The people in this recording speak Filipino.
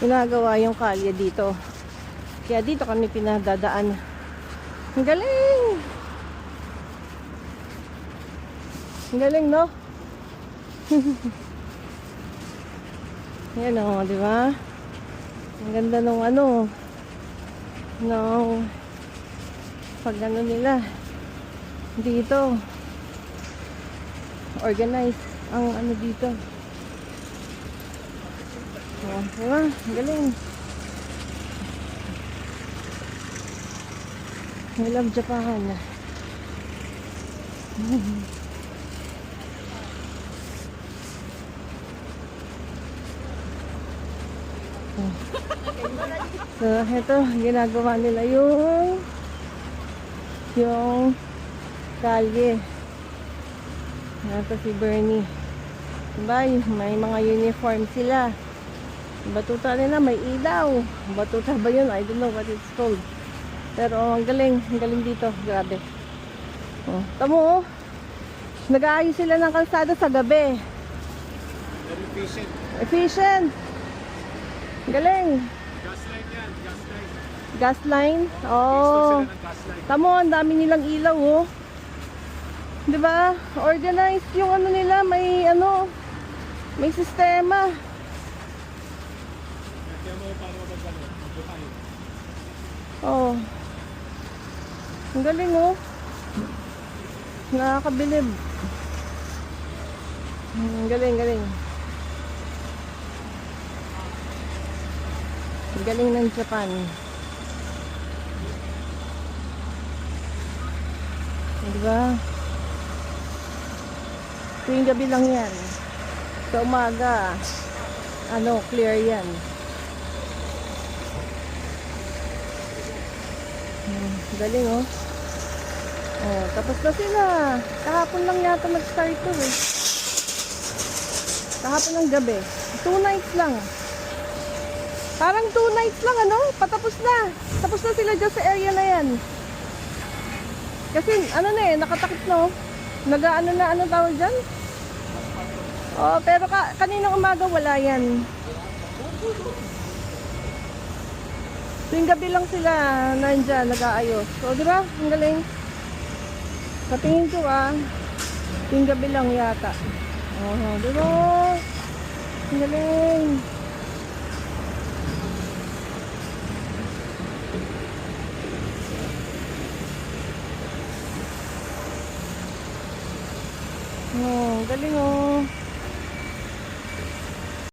ginagawa yung kalye dito. Kaya dito kami pinadadaan. Ang galing! Ang galing, no? Yan o, di ba? Ang ganda nung ano, nung pag ano nila dito. Organize ang ano dito. Oh, di ba? Ang galing. I love Japan. So, ito, ginagawa nila yung kalye. Ito si Bernie. Diba? May mga uniform sila. Batuta nila, may ilaw. Batuta ba yun? I don't know what it's called. Pero ang galing dito. Grabe. Oh, tamo oh. Nag-aayos sila ng kalsada sa gabi. Very efficient. Efficient. Galing. Gas line yan, gas line. Gas line? Install Oh. sila ng gas line. Tamo, ang dami nilang ilaw oh. 'Di ba? Organized yung ano nila, may ano, may sistema. Kaya mo para magano, mabuhay. Oh. Ang galing oh. Nakakabilib. Ang galing. Ang galing ng Japan. Diba? Tuwing gabi lang yan. Sa umaga, ano, clear yan. Galing oh. Oh, tapos na sila. Kahapon lang yata mag-start to eh. Kahapon ng gabi. 2 nights lang. Parang 2 nights lang ano? Patapos na. Tapos na sila dyan sa area na yan. Kasi ano na eh, nakatakip na oh. Nag-ano na, ano tawag dyan? Oh, pero kaninang umaga wala yan. Tuwing gabi lang sila nandyan, nag-aayos. So, di ba? Ang galing. Sa tingin ko tuwing gabi lang yata. Oh, di ba? Ang galing. Oh, galing oh.